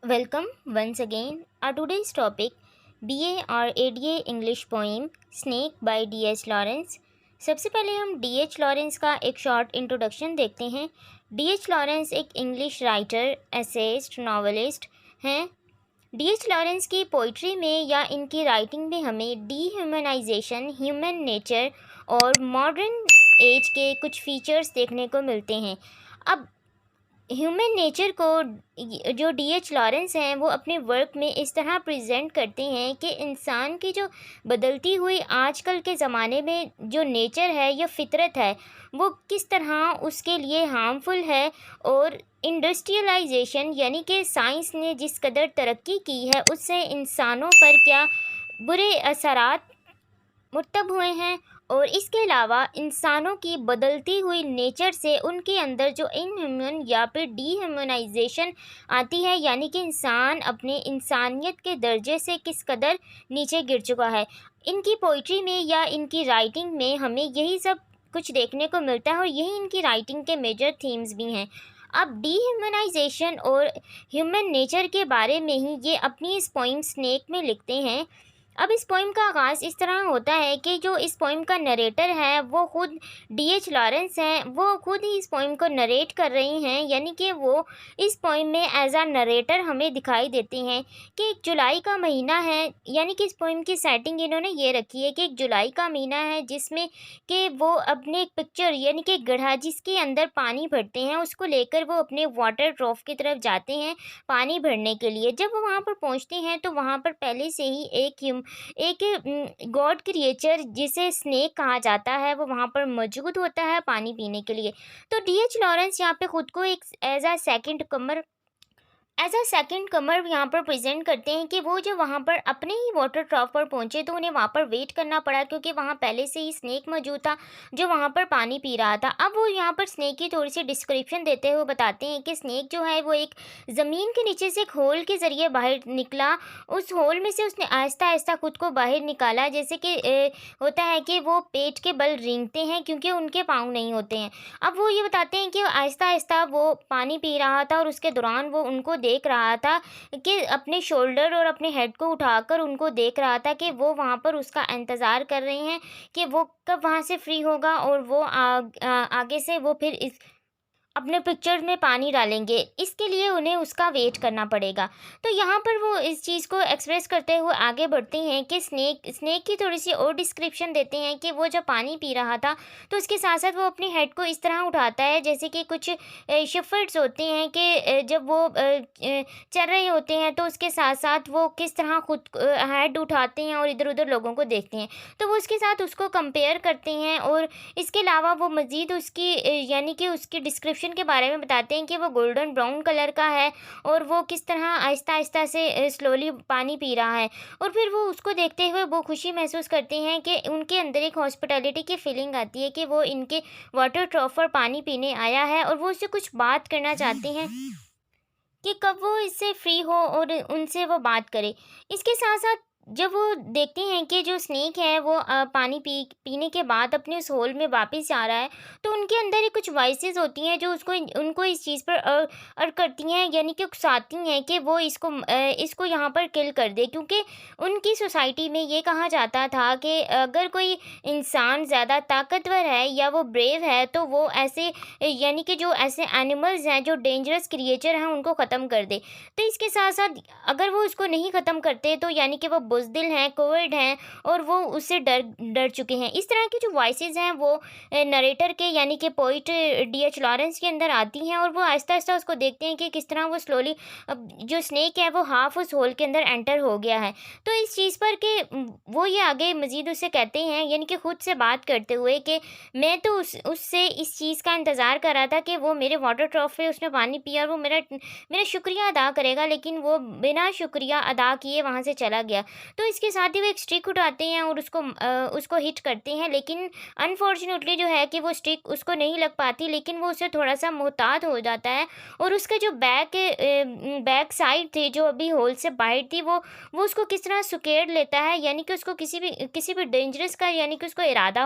Welcome once again. Our today's topic BA or ADA English poem Snake by D.H. Lawrence. सबसे पहले हम D.H. Lawrence का एक short introduction देखते हैं। D.H. लॉरेंस एक इंग्लिश राइटर, एसेइस्ट, नॉवेलिस्ट हैं। D.H. लॉरेंस की पोइट्री में या इनकी राइटिंग में हमें डीह्यूमनाइजेशन, ह्यूमन नेचर और मॉडर्न एज के कुछ फीचर्स देखने को मिलते हैं। अब ह्यूमन नेचर को जो D.H. लॉरेंस हैं वो अपने वर्क में इस तरह प्रेजेंट करते हैं कि इंसान की जो बदलती हुई आजकल के ज़माने में जो नेचर है या फितरत है वो किस तरह उसके लिए हार्मफुल है, और इंडस्ट्रियलाइजेशन यानी कि साइंस ने जिस कदर तरक्की की है उससे इंसानों पर क्या बुरे असरात मुरतब हुए हैं। और इसके अलावा इंसानों की बदलती हुई नेचर से उनके अंदर जो इनह्यूमन या फिर डीह्यूमनाइजेशन आती है, यानी कि इंसान अपने इंसानियत के दर्जे से किस कदर नीचे गिर चुका है। इनकी पोइट्री में या इनकी राइटिंग में हमें यही सब कुछ देखने को मिलता है और यही इनकी राइटिंग के मेजर थीम्स भी हैं। अब डीह्यूमनाइजेशन और ह्यूमन नेचर के बारे में ही ये अपनी इस पोइम स्नेक में लिखते हैं। अब इस पोइम का आगाज़ इस तरह होता है कि जो इस पोइम का नरेटर है वो खुद D.H. लॉरेंस हैं। वो खुद ही इस पोइम को नरेट कर रही हैं, यानी कि वो इस पोइम में एज आ नरेटर हमें दिखाई देती हैं कि एक जुलाई का महीना है। यानी कि इस पोइम की सेटिंग इन्होंने ये रखी है कि एक जुलाई का महीना है जिसमें कि वो अपने एक पिक्चर यानी कि एक गड्ढा जिसके अंदर पानी भरते हैं उसको लेकर वो अपने वाटर ट्रॉफ की तरफ जाते हैं पानी भरने के लिए। जब वो वहाँ पर पहुँचते हैं तो वहाँ पर पहले से ही एक गॉड क्रिएचर जिसे स्नेक कहा जाता है वो वहाँ पर मौजूद होता है पानी पीने के लिए। तो D.H. लॉरेंस यहाँ पे खुद को एक एज अ सेकंड कमर यहाँ पर प्रेजेंट करते हैं कि वो जो वहाँ पर अपने ही वाटर ट्रॉफ पर पहुँचे तो उन्हें वहाँ पर वेट करना पड़ा क्योंकि वहाँ पहले से ही स्नेक मौजूद था जो वहाँ पर पानी पी रहा था। अब वो यहाँ पर स्नेक की थोड़ी सी डिस्क्रिप्शन देते हुए बताते हैं कि स्नेक जो है वो एक ज़मीन के नीचे से एक होल के ज़रिए बाहर निकला। उस होल में से उसने आहिस्ता आहिस्ता खुद को बाहर निकाला, जैसे कि होता है कि वो पेट के बल रेंगते हैं क्योंकि उनके पाँव नहीं होते हैं। अब वो ये बताते हैं कि आहिस्ता आहिस्ता वो पानी पी रहा था और उसके दौरान वो उनको देख रहा था कि अपने शोल्डर और अपने हेड को उठाकर उनको देख रहा था कि वो वहाँ पर उसका इंतज़ार कर रहे हैं कि वो कब वहाँ से फ्री होगा और वो आगे से वो फिर इस अपने पिक्चर्स में पानी डालेंगे, इसके लिए उन्हें उसका वेट करना पड़ेगा। तो यहाँ पर वो इस चीज़ को एक्सप्रेस करते हुए आगे बढ़ते हैं कि स्नेक की थोड़ी सी और डिस्क्रिप्शन देते हैं कि वो जब पानी पी रहा था तो उसके साथ साथ वो अपनी हेड को इस तरह उठाता है जैसे कि कुछ शेफर्ड्स होते हैं कि जब वो चल रहे होते हैं तो उसके साथ साथ वो किस तरह खुद हेड उठाते हैं और इधर उधर लोगों को देखते हैं। तो वो उसके साथ उसको कंपेयर करते हैं और इसके अलावा वो मज़ीद उसकी यानी कि उसकी डिस्क्रिप्शन के बारे में बताते हैं कि वो गोल्डन ब्राउन कलर का है और वो किस तरह आहिस्ता आहिस्ता से स्लोली पानी पी रहा है। और फिर वो उसको देखते हुए वो खुशी महसूस करते हैं कि उनके अंदर एक हॉस्पिटैलिटी की फीलिंग आती है कि वो इनके वाटर ट्रॉफ पर पानी पीने आया है और वो उससे कुछ बात करना चाहते हैं कि कब वो इससे फ्री हो और उनसे वो बात करे। इसके साथ साथ जब वो देखते हैं कि जो स्नेक है वो पानी पीने के बाद अपने उस होल में वापस जा रहा है तो उनके अंदर ही कुछ वॉइसेस होती हैं जो उनको इस चीज़ पर करती हैं, यानी कि उकसाती हैं कि वो इसको यहाँ पर किल कर दे, क्योंकि उनकी सोसाइटी में ये कहा जाता था कि अगर कोई इंसान ज़्यादा ताकतवर है या वो ब्रेव है तो वो ऐसे यानी कि जो ऐसे एनिमल्स हैं जो डेंजरस क्रिएचर हैं उनको ख़त्म कर दे। तो इसके साथ साथ अगर वो उसको नहीं ख़त्म करते तो यानी कि वो बुज़दिल हैं, कोवर्ड हैं और वो उससे डर डर चुके हैं। इस तरह की जो वॉइसेस हैं वो नरेटर के यानी कि पोइट D.H. लॉरेंस के अंदर आती हैं और वो आहिस्ता आहिस्ता उसको देखते हैं कि किस तरह वो स्लोली जो स्नेक है वो हाफ उस होल के अंदर एंटर हो गया है। तो इस चीज़ पर कि वो ये आगे मज़ीद उससे कहते हैं, यानी कि खुद से बात करते हुए कि मैं तो उससे इस चीज़ का इंतज़ार कर रहा था कि वो मेरे वाटर ट्रॉफ पे उसने पानी पिया और वो मेरा मेरा शुक्रिया अदा करेगा, लेकिन वो बिना शुक्रिया अदा किए वहाँ से चला गया। तो इसके साथ ही वो एक स्टिक उठाते हैं और उसको हिट करते हैं, लेकिन अनफॉर्चुनेटली जो है कि वो स्टिक उसको नहीं लग पाती, लेकिन वो उससे थोड़ा सा मोहतात हो जाता है और उसका जो बैक बैक साइड थी, जो अभी होल से बाहर थी, वो उसको किस तरह सुकेड़ लेता है, यानी कि उसको किसी भी डेंजरस का, यानी कि उसको इरादा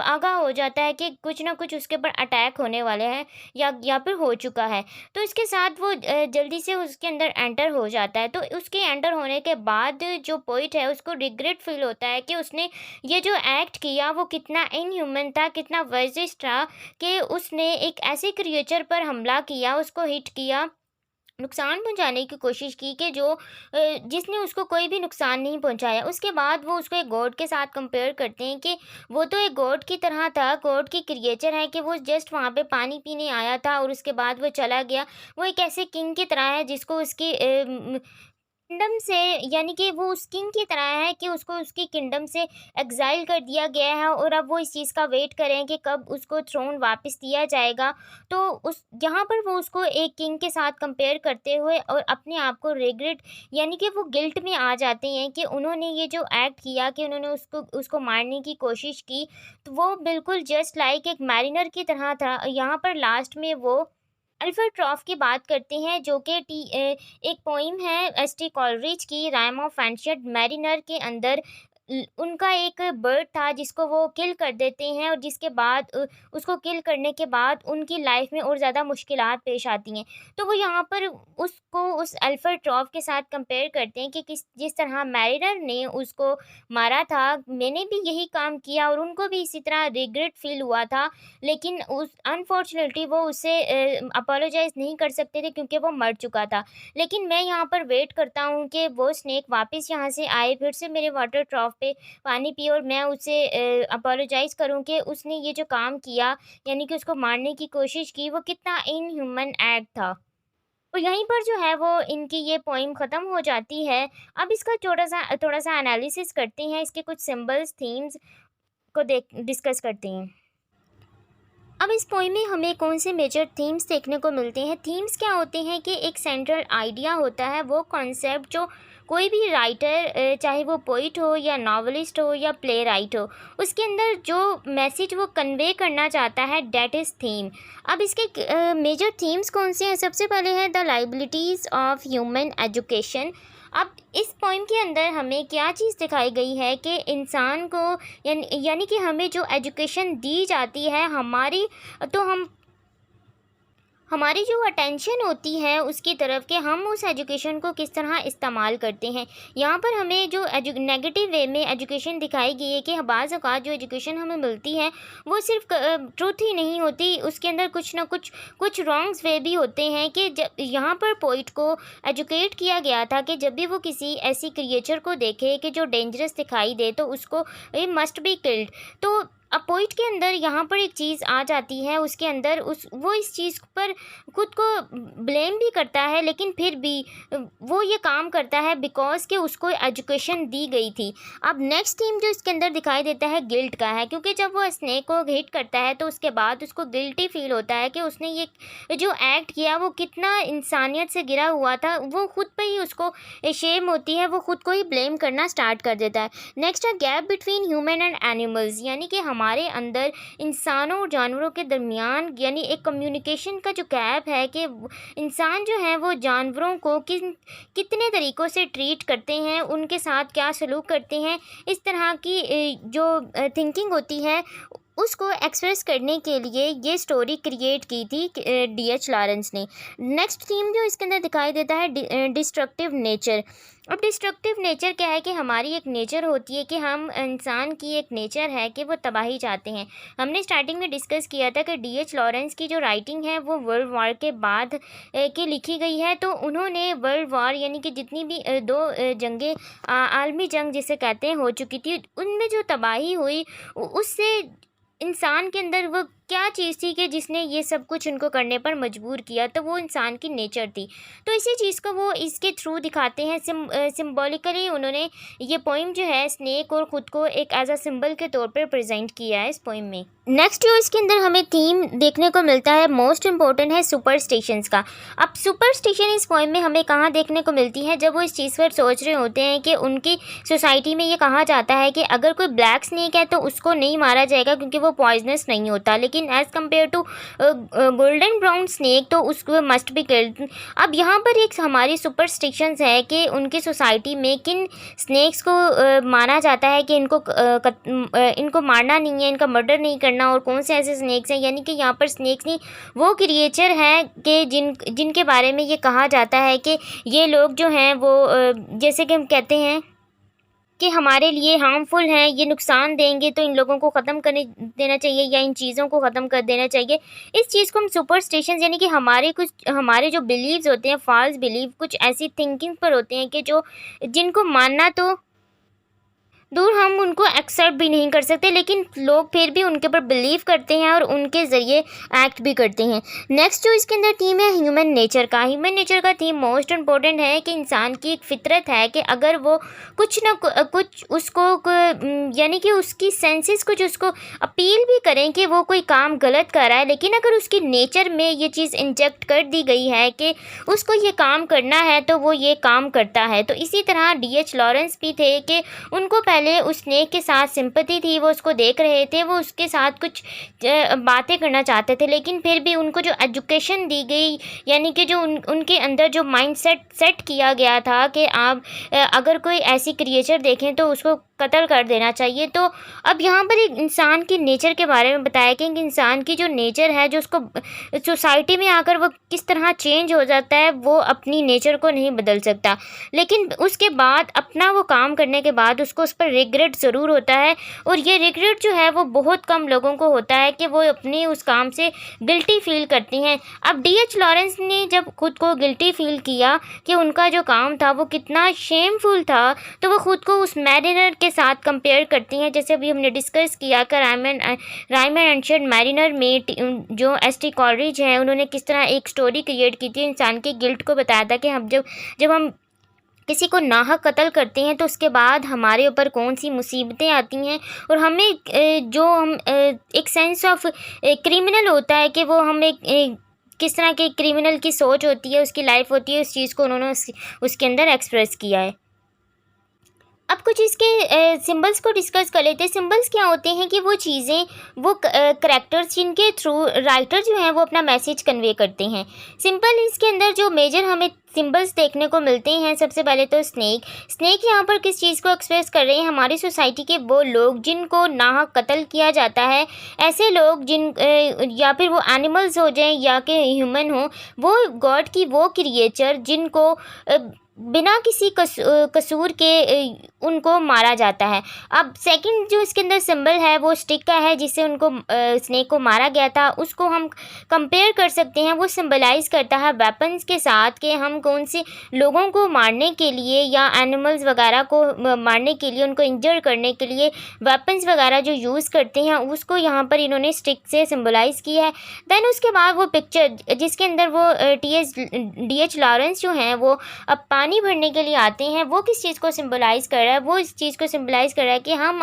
आगाह हो जाता है कि कुछ ना कुछ उसके ऊपर अटैक होने वाले हैं या फिर हो चुका है। तो इसके साथ वो जल्दी से उसके अंदर एंटर हो जाता है। तो उसके एंटर होने के बाद जो पोइट है उसको रिग्रेट फील होता है कि उसने ये जो एक्ट किया वो कितना इनह्यूमन था, कितना वर्जिश था कि उसने एक ऐसे क्रिएचर पर हमला किया, उसको हिट किया, नुकसान पहुंचाने की कोशिश की कि जिसने उसको कोई भी नुकसान नहीं पहुंचाया। उसके बाद वो उसको एक गॉड के साथ कंपेयर करते हैं कि वो तो एक गॉड की तरह था, गॉड की क्रिएचर है कि वो जस्ट वहाँ पे पानी पीने आया था और उसके बाद वो चला गया। वो एक ऐसे किंग की तरह है जिसको उसकी किंगडम से, यानी कि वो उस किंग की तरह है कि उसको उसकी किंगडम से एग्जाइल कर दिया गया है और अब वो इस चीज़ का वेट करें कि कब उसको थ्रोन वापस दिया जाएगा। तो उस यहाँ पर वो उसको एक किंग के साथ कंपेयर करते हुए और अपने आप को रिग्रेट, यानी कि वो गिल्ट में आ जाते हैं कि उन्होंने ये जो एक्ट किया कि उन्होंने उसको मारने की कोशिश की, तो वो बिल्कुल जस्ट लाइक एक मैरिनर की तरह था। यहाँ पर लास्ट में वो अल्फ्रेड की बात करते हैं, जो कि एक पोइम है एस टी कॉलरिज की, राइम ऑफ एंशिएंट मैरिनर के अंदर उनका एक बर्ड था जिसको वो किल कर देते हैं और जिसके बाद उसको किल करने के बाद उनकी लाइफ में और ज़्यादा मुश्किलात पेश आती हैं। तो वो यहाँ पर उसको उस अल्फ्रेड के साथ कंपेयर करते हैं कि जिस तरह मैरिनर ने उसको मारा था, मैंने भी यही काम किया और उनको भी इसी तरह रिग्रेट फील हुआ था, लेकिन उस अनफॉर्चुनेटली वो उससे अपोलोजाइज़ नहीं कर सकते थे क्योंकि वो मर चुका था। लेकिन मैं यहाँ पर वेट करता हूँ कि वो स्नेक वापस यहाँ से आए, फिर से मेरे वाटर ट्रॉफ पे पानी पिए और मैं उसे अपोलोजाइज़ करूँ कि उसने ये जो काम किया, यानी कि उसको मारने की कोशिश की, वो कितना इनह्यूमन एक्ट था। तो यहीं पर जो है वो इनकी ये पोइम ख़त्म हो जाती है। अब इसका थोड़ा सा एनालिसिस करते हैं, इसके कुछ सिंबल्स, थीम्स को डिस्कस करते हैं। अब इस पोइम में हमें कौन से मेजर थीम्स देखने को मिलते हैं। थीम्स क्या होते हैं कि एक सेंट्रल आइडिया होता है, वो कॉन्सेप्ट जो कोई भी राइटर, चाहे वो पोइट हो या नॉवलिस्ट हो या प्ले राइट हो, उसके अंदर जो मैसेज वो कन्वे करना चाहता है, डेट इज़ थीम। अब इसके मेजर थीम्स कौन से हैं। सबसे पहले है the liabilities of human education. अब इस पोइम के अंदर हमें क्या चीज़ दिखाई गई है कि इंसान को, यानी कि हमें जो एजुकेशन दी जाती है हमारी जो अटेंशन होती है उसकी तरफ कि हम उस एजुकेशन को किस तरह इस्तेमाल करते हैं। यहाँ पर हमें जो नेगेटिव वे में एजुकेशन दिखाई गई है कि बाज़ औक़ात जो एजुकेशन हमें मिलती है वो सिर्फ ट्रूथ ही नहीं होती, उसके अंदर कुछ ना कुछ रॉन्ग्स वे भी होते हैं। कि जब यहाँ पर पोइट को एजुकेट किया गया था कि जब भी वो किसी ऐसी क्रिएचर को देखे कि जो डेंजरस दिखाई दे तो उसको मस्ट बी किल्ड। तो अब पोइट के अंदर यहाँ पर एक चीज़ आ जाती है, उसके अंदर वो इस चीज़ पर खुद को ब्लेम भी करता है, लेकिन फिर भी वो ये काम करता है बिकॉज कि उसको एजुकेशन दी गई थी। अब नेक्स्ट थीम जो इसके अंदर दिखाई देता है गिल्ट का है, क्योंकि जब वो स्नेक को हिट करता है तो उसके बाद उसको गिल्टी फील होता है कि उसने ये जो एक्ट किया वो कितना इंसानियत से गिरा हुआ था। वो खुद पर ही उसको शेम होती है, वो खुद को ही ब्लेम करना स्टार्ट कर देता है। नेक्स्ट है gap between human and animals, यानी कि हमारे अंदर इंसानों और जानवरों के दरमियान यानी एक कम्युनिकेशन का जो गैप है कि इंसान जो है वो जानवरों को कितने तरीक़ों से ट्रीट करते हैं, उनके साथ क्या सलूक करते हैं, इस तरह की जो थिंकिंग होती है उसको एक्सप्रेस करने के लिए ये स्टोरी क्रिएट की थी D.H. लॉरेंस ने। नेक्स्ट थीम जो इसके अंदर दिखाई देता है डिस्ट्रक्टिव नेचर। अब डिस्ट्रक्टिव नेचर क्या है कि हमारी एक नेचर होती है कि हम इंसान की एक नेचर है कि वो तबाही चाहते हैं। हमने स्टार्टिंग में डिस्कस किया था कि D.H. लॉरेंस की जो राइटिंग है वो वर्ल्ड वॉर के बाद की लिखी गई है। तो उन्होंने वर्ल्ड वॉर यानी कि जितनी भी दो जंगें, आलमी जंग जिसे कहते हैं, हो चुकी थी, उनमें जो तबाही हुई उससे इंसान के अंदर वो क्या चीज़ थी कि जिसने ये सब कुछ उनको करने पर मजबूर किया, तो वो इंसान की नेचर थी। तो इसी चीज़ को वो इसके थ्रू दिखाते हैं। सिम्बॉलिकली उन्होंने ये पोइम जो है स्नेक और ख़ुद को एक एज अ सिंबल के तौर पर प्रेजेंट किया है इस पोइम में। नेक्स्ट जो इसके अंदर हमें थीम देखने को मिलता है मोस्ट इम्पोर्टेंट है सुपरस्टिशंस का। अब सुपरस्टिशन इस पोइम में हमें कहाँ देखने को मिलती है, जब वो इस चीज़ पर सोच रहे होते हैं कि उनकी सोसाइटी में ये कहा जाता है कि अगर कोई ब्लैक स्नेक है तो उसको नहीं मारा जाएगा क्योंकि वो पॉइजनस नहीं होता, लेकिन लेकिन as compare to golden brown snake तो उसको मस्ट बी किल्ड। अब यहाँ पर एक हमारी सुपरस्टिशंस है कि उनकी सोसाइटी में किन स्नेक्स को माना जाता है कि इनको मारना नहीं है, इनका मर्डर नहीं करना, और कौन से ऐसे स्नेक्स हैं। यानी कि यहाँ पर स्नेक्स नहीं, वो क्रिएचर हैं कि जिनके बारे में ये कहा जाता है कि ये लोग जो हैं वो जैसे कि हम कहते हैं कि हमारे लिए हार्मफुल हैं, ये नुकसान देंगे, तो इन लोगों को ख़त्म करने देना चाहिए या इन चीज़ों को ख़त्म कर देना चाहिए। इस चीज़ को हम सुपरस्टिशंस यानी कि हमारे जो बिलीव्स होते हैं, फॉल्स बिलीव, कुछ ऐसी थिंकिंग पर होते हैं कि जिनको मानना तो दूर, हम उनको एक्सेप्ट भी नहीं कर सकते, लेकिन लोग फिर भी उनके ऊपर बिलीव करते हैं और उनके ज़रिए एक्ट भी करते हैं। नेक्स्ट जो इसके अंदर थीम है ह्यूमन नेचर का। ह्यूमन नेचर का थीम मोस्ट इम्पोर्टेंट है कि इंसान की एक फितरत है कि अगर वो कुछ ना कुछ उसको यानी कि उसकी सेंसेस कुछ उसको अपील भी करें कि वो कोई काम गलत कर रहा है, लेकिन अगर उसकी नेचर में ये चीज़ इंजेक्ट कर दी गई है कि उसको ये काम करना है तो वो ये काम करता है। तो इसी तरह D.H. लॉरेंस भी थे कि उनको पहले उस स्नेक के साथ सिंपैथी थी, वो उसको देख रहे थे, वो उसके साथ कुछ बातें करना चाहते थे, लेकिन फिर भी उनको जो एजुकेशन दी गई यानी कि जो उनके अंदर जो माइंड सेट किया गया था कि आप अगर कोई ऐसी क्रिएचर देखें तो उसको कत्ल कर देना चाहिए। तो अब यहाँ पर एक इंसान की नेचर के बारे में बताया कि इंसान की जो नेचर है, जो उसको सोसाइटी में आकर वो किस तरह चेंज हो जाता है, वो अपनी नेचर को नहीं बदल सकता, लेकिन उसके बाद अपना वो काम करने के बाद उसको उस पर रिग्रेट ज़रूर होता है, और ये रिग्रेट जो है वो बहुत कम लोगों को होता है कि वो अपने उस काम से गिल्टी फील करती हैं। अब D.H. लॉरेंस ने जब खुद को गिल्टी फील किया कि उनका जो काम था वो कितना शेमफुल था, तो वो खुद को उस मैरिनर के साथ कंपेयर करती हैं। जैसे अभी हमने डिस्कस किया कि रायमन एंशर्ड मैरिनर में जो S.T. कॉलरिज हैं, उन्होंने किस तरह एक स्टोरी क्रिएट की थी, इंसान के गिल्ट को बताया था कि हम जब हम किसी को नाहक कत्ल करते हैं तो उसके बाद हमारे ऊपर कौन सी मुसीबतें आती हैं, और हमें एक सेंस ऑफ क्रिमिनल होता है कि वो हम किस तरह के क्रिमिनल की सोच होती है, उसकी लाइफ होती है, उस चीज़ को उन्होंने उसके अंदर एक्सप्रेस किया है। अब कुछ इसके सिंबल्स को डिस्कस कर लेते हैं। सिंबल्स क्या होते हैं कि वो चीज़ें, वो करैक्टर्स जिनके थ्रू राइटर जो हैं वो अपना मैसेज कन्वे करते हैं। सिंपल इसके अंदर जो मेजर हमें सिंबल्स देखने को मिलते हैं, सबसे पहले तो स्नेक यहाँ पर किस चीज़ को एक्सप्रेस कर रहे हैं, हमारी सोसाइटी के वो लोग जिनको नाहक कत्ल किया जाता है, ऐसे लोग या फिर वो एनिमल्स हो जाएं या कि ह्यूमन हो, वो गॉड की वो क्रिएचर जिनको बिना किसी कसूर के उनको मारा जाता है। अब सेकंड जो इसके अंदर सिंबल है वो स्टिक का है, जिससे उनको स्नेक को मारा गया था, उसको हम कंपेयर कर सकते हैं। वो सिंबलाइज करता है वेपन्स के साथ कि हम कौन से लोगों को मारने के लिए या एनिमल्स वगैरह को मारने के लिए, उनको इंजर करने के लिए वेपन्स वगैरह जो यूज़ करते हैं, उसको यहाँ पर इन्होंने स्टिक से सिंबलाइज किया है। देन उसके बाद वो पिक्चर जिसके अंदर वो D.H. लॉरेंस जो हैं वो अब पानी भरने के लिए आते हैं, वो किस चीज़ को सिंबलाइज़ कर रहा है, वो इस चीज़ को सिंबलाइज़ कर रहा है कि हम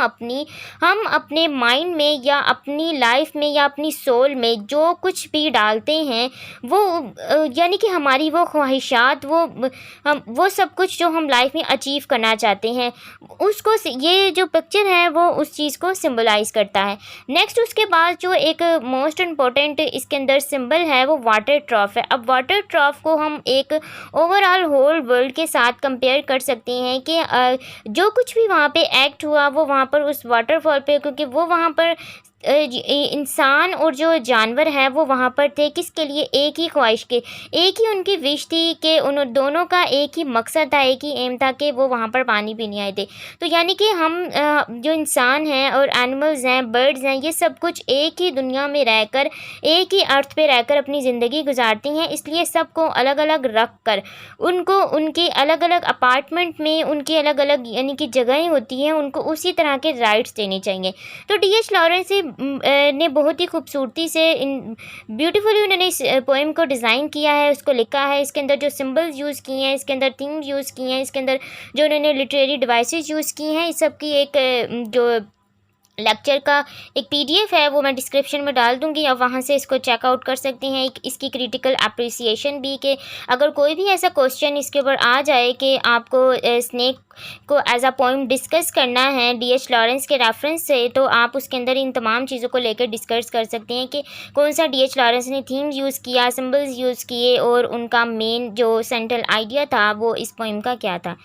अपने माइंड में या अपनी लाइफ में या अपनी सोल में जो कुछ भी डालते हैं, वो यानी कि हमारी वो ख्वाहिशात, वो सब कुछ जो हम लाइफ में अचीव करना चाहते हैं, उसको ये जो पिक्चर है वो उस चीज़ को सिंबलाइज़ करता है। नेक्स्ट उसके बाद जो एक मोस्ट इम्पॉर्टेंट इसके अंदर सिंबल है वो वाटर ट्रॉफ है। अब वाटर ट्रॉफ को हम एक ओवरऑल होल वर्ल्ड के साथ कंपेयर कर सकते हैं कि जो कुछ भी वहाँ पे एक्ट हुआ वो वहाँ पर उस वाटरफॉल पे, क्योंकि वो वहाँ पर इंसान और जो जानवर हैं वो वहाँ पर थे किसके लिए, एक ही ख्वाहिश के, एक ही उनकी विश थी कि उन दोनों का एक ही मकसद था, एक ही एम था कि वो वहाँ पर पानी पीने आए थे। तो यानी कि हम जो इंसान हैं और एनिमल्स हैं, बर्ड्स हैं, ये सब कुछ एक ही दुनिया में रहकर, एक ही अर्थ पे रहकर अपनी ज़िंदगी गुजारती हैं, इसलिए सबको अलग अलग रख कर उनको उनकी अलग अलग अपार्टमेंट में उनकी अलग अलग यानी कि जगहें होती हैं, उनको उसी तरह के राइट्स देने चाहिए। तो D.H. लॉरेंस ने बहुत ही खूबसूरती से ब्यूटीफुली उन्होंने इस पोएम को डिज़ाइन किया है, उसको लिखा है। इसके अंदर जो सिंबल्स यूज़ किए हैं, इसके अंदर थिंग यूज़ किए हैं, इसके अंदर जो उन्होंने लिटरेरी डिवाइसेस यूज़ की हैं, इस सब की एक जो लेक्चर का एक पीडीएफ है, वो मैं डिस्क्रिप्शन में डाल दूँगी, आप वहाँ से इसको चेकआउट कर सकते हैं। एक इसकी क्रिटिकल एप्रिसिएशन भी, कि अगर कोई भी ऐसा क्वेश्चन इसके ऊपर आ जाए कि आपको स्नेक को एज अ पोइम डिस्कस करना है डीएच लॉरेंस के रेफरेंस से, तो आप उसके अंदर इन तमाम चीज़ों को लेकर डिस्कस कर सकते हैं कि कौन सा डीएच लॉरेंस ने थीम्स यूज़ किया, सिंबल्स यूज़ किए और उनका मेन जो सेंट्रल आइडिया था वो इस पोइम का क्या था।